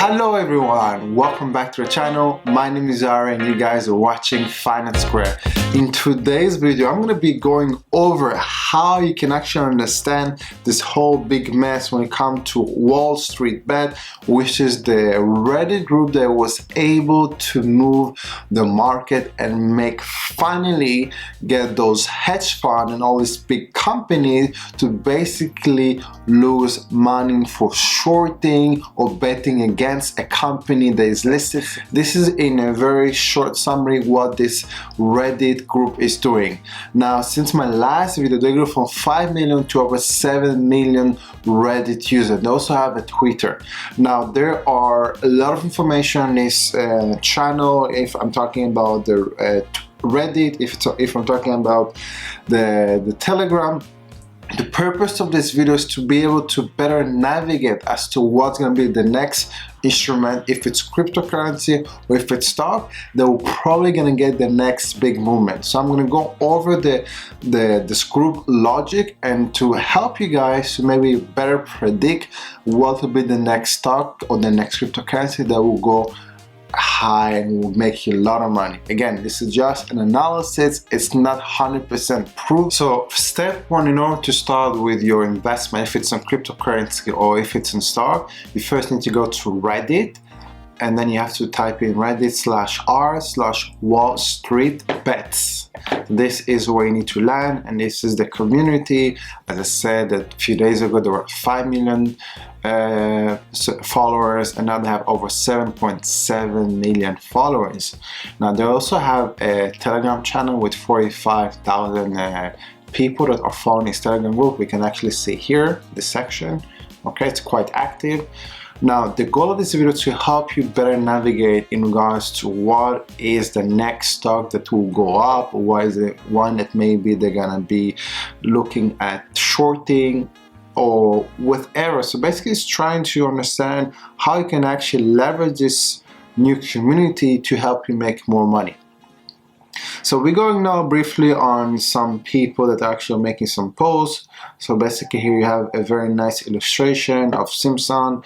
Hello everyone, welcome back to the channel. My name is Zara and you guys are watching Finance Square. In today's video, I'm going to be going over how you can actually understand this whole big mess when it comes to Wall Street Bet, which is the Reddit group that was able to move the market and finally get those hedge funds and all these big companies to basically lose money for shorting or betting against a company that is listed. This is in a very short summary what this Reddit group is doing. Now, since my last video, they grew from 5 million to over 7 million Reddit users. They also have a Twitter. Now, there are a lot of information on this channel. If I'm talking about the Reddit, if I'm talking about the Telegram. The purpose of this video is to be able to better navigate as to what's going to be the next instrument. If it's cryptocurrency or if it's stock, they're probably going to get the next big movement. So I'm going to go over this group logic and to help you guys to maybe better predict what will be the next stock or the next cryptocurrency that will go high and will make you a lot of money. Again, this is just an analysis, it's not 100% proof. So step one, in order to start with your investment, if it's on cryptocurrency or if it's in stock, you first need to go to Reddit, and then you have to type in reddit/r/Wall Street Bets. This is where you need to land, and this is the community. As I said, that a few days ago there were 5 million followers, and now they have over 7.7 million followers. Now they also have a Telegram channel with 45,000 people that are following this Telegram group. We can actually see here this section. Okay, it's quite active. Now, the goal of this video is to help you better navigate in regards to what is the next stock that will go up, or what is the one that maybe they're gonna be looking at shorting or whatever. So basically it's trying to understand how you can actually leverage this new community to help you make more money. So we're going now briefly on some people that are actually making some posts. So basically here you have a very nice illustration of Simpson.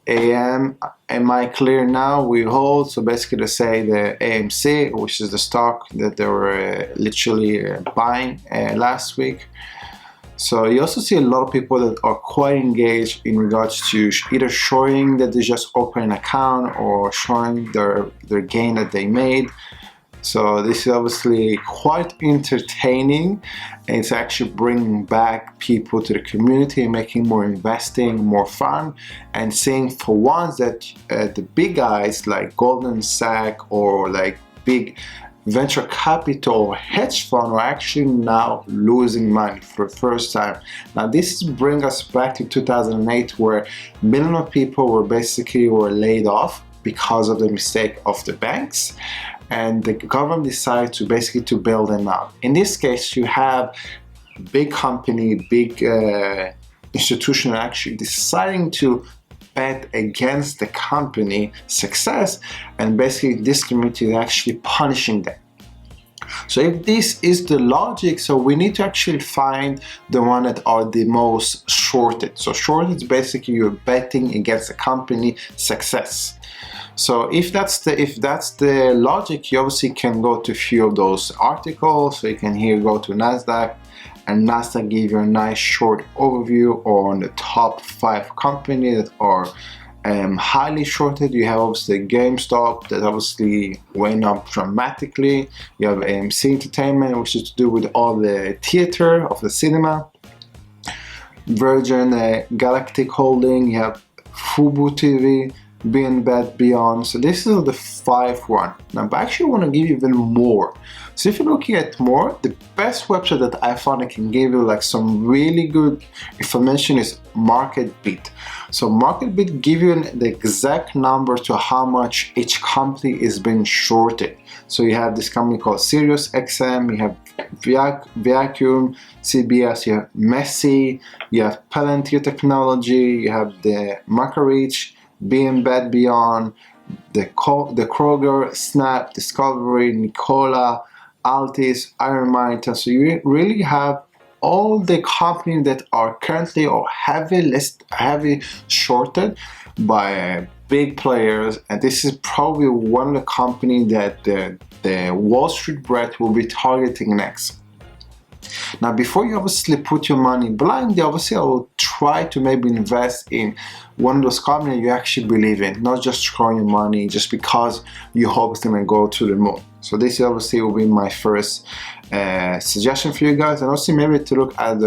Am I clear now? We hold. So basically to say the AMC, which is the stock that they were literally buying last week. So you also see a lot of people that are quite engaged in regards to either showing that they just open an account or showing their gain that they made. So this is obviously quite entertaining, and it's actually bringing back people to the community and making more investing more fun, and seeing for once that the big guys like Goldman Sachs or like big venture capital hedge fund are actually now losing money for the first time. Now this brings us back to 2008, where millions of people were laid off because of the mistake of the banks, and the government decided to basically to bail them out. In this case, you have big company, big institution actually deciding to bet against the company success, and basically this community is actually punishing them. So if this is the logic, so we need to actually find the one that are the most shorted. So shorted is basically you're betting against the company success. So if that's the logic, you obviously can go to a few of those articles. So you can here go to NASDAQ, and NASDAQ give you a nice short overview on the top 5 companies that are highly shorted. You have obviously GameStop that obviously went up dramatically. You have AMC Entertainment, which is to do with all the theater of the cinema. Virgin Galactic Holding. You have Fubo TV, BNBet, Beyond. So this is the 5 one. Now I actually want to give you even more. So if you're looking at more, the best website that I found that can give you like some really good information is MarketBeat. So MarketBeat give you the exact number to how much each company is being shorted. So you have this company called SiriusXM, you have Vacuum, CBS, you have Messi, you have Palantir Technology, you have the MarketReach, BNBet, Beyond, the Kroger, Snap, Discovery, Nikola, Altis, Iron Mountain. So you really have all the companies that are currently or heavy shorted by big players, and this is probably one of the companies that the Wall Street Bret will be targeting next. Now, before you obviously put your money blindly, obviously I will try to maybe invest in one of those companies you actually believe in, not just throwing your money just because you hope it's gonna go to the moon. So this obviously will be my first suggestion for you guys, and also maybe to look at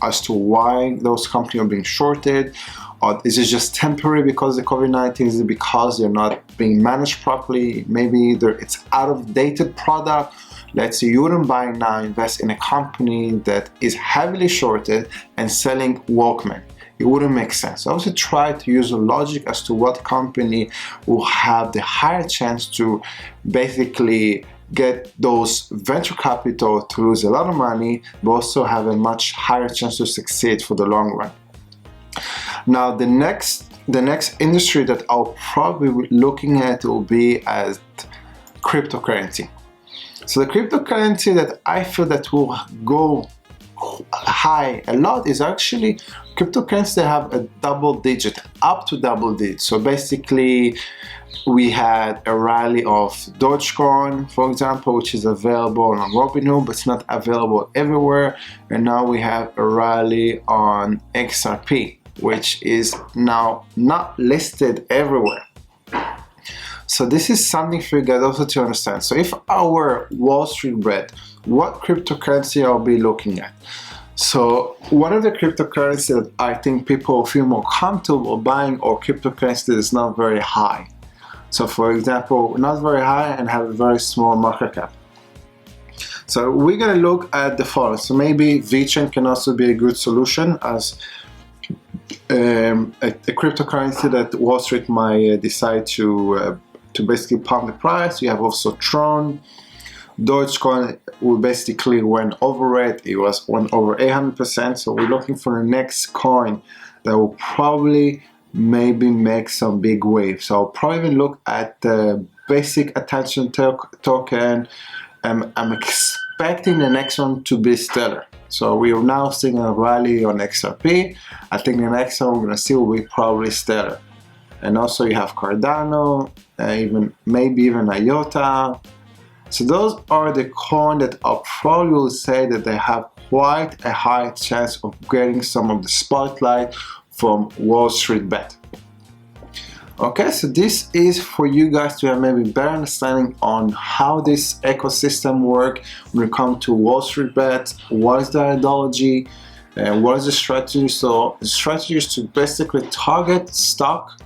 as to why those companies are being shorted. Or is it just temporary because of the COVID-19? Is it because they're not being managed properly? Maybe it's out of dated product. Let's say you wouldn't buy now, invest in a company that is heavily shorted and selling Walkman. It wouldn't make sense. Also try to use the logic as to what company will have the higher chance to basically get those venture capital to lose a lot of money, but also have a much higher chance to succeed for the long run. Now, the next industry that I'll probably be looking at will be as cryptocurrency. So the cryptocurrency that I feel that will go high a lot is actually cryptocurrency that have a double digit, up to double digit. So basically, we had a rally of Dogecoin, for example, which is available on Robinhood, but it's not available everywhere. And now we have a rally on XRP, which is now not listed everywhere. So this is something for you guys also to understand. So if I were Wall Street Bret, what cryptocurrency I'll be looking at? So one of the cryptocurrencies that I think people feel more comfortable buying, or cryptocurrency that is not very high. So for example, not very high and have a very small market cap. So we're gonna look at the following. So maybe VeChain can also be a good solution as a cryptocurrency that Wall Street might decide to basically pump the price. You have also Tron. Dogecoin will basically went over it. It went over 800%. So we're looking for the next coin that will probably maybe make some big waves. So I'll probably look at the basic attention token. I'm expecting the next one to be Stellar. So we are now seeing a rally on XRP. I think the next one we're gonna see will be probably Stellar. And also you have Cardano, maybe even IOTA. So those are the coins that I probably will say that they have quite a high chance of getting some of the spotlight from Wall Street Bet. Okay, so this is for you guys to have maybe better understanding on how this ecosystem works when it comes to Wall Street Bet, what is the ideology, and what is the strategy. So the strategy is to basically target stock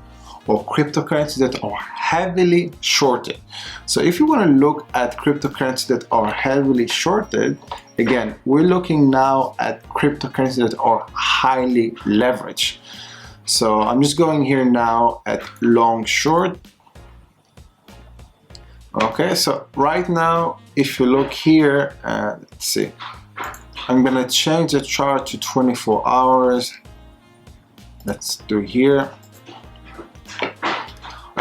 or cryptocurrencies that are heavily shorted. So if you want to look at cryptocurrencies that are heavily shorted, again, we're looking now at cryptocurrencies that are highly leveraged. So I'm just going here now at long short. Okay, so right now, if you look here, let's see, I'm gonna change the chart to 24 hours. Let's do here.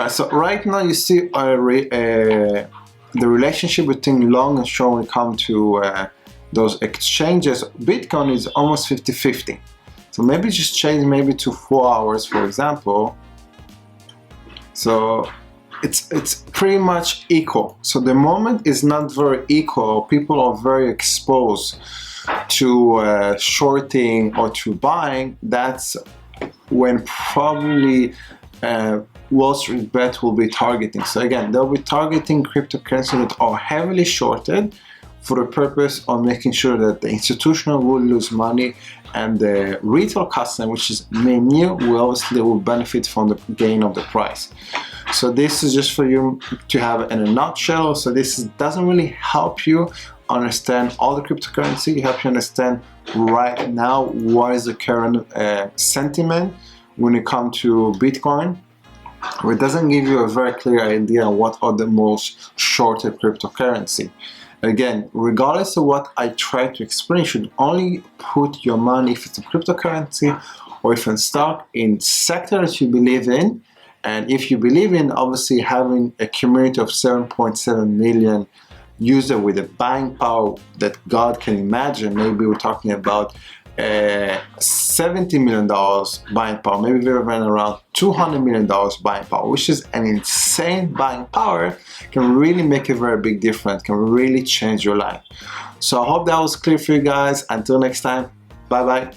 So right now you see the relationship between long and short when it comes to those exchanges. Bitcoin is almost 50-50. So maybe just change maybe to 4 hours, for example. So it's pretty much equal. So the moment is not very equal. People are very exposed to shorting or to buying. That's when probably Wall Street Bet will be targeting. So again, they'll be targeting cryptocurrencies that are heavily shorted for the purpose of making sure that the institutional will lose money and the retail customer, which is new, will benefit from the gain of the price. So this is just for you to have in a nutshell. So this doesn't really help you understand all the cryptocurrency. It helps you understand right now what is the current sentiment when it comes to Bitcoin. It doesn't give you a very clear idea of what are the most shorted cryptocurrency. Again, regardless of what I try to explain, you should only put your money, if it's a cryptocurrency or if it's stock, in sector that you believe in. And if you believe in, obviously, having a community of 7.7 million users with a buying power that God can imagine, maybe we're talking about $70 million buying power, maybe they're around $200 million buying power, which is an insane buying power, can really make a very big difference, can really change your life. So I hope that was clear for you guys. Until next time, bye bye.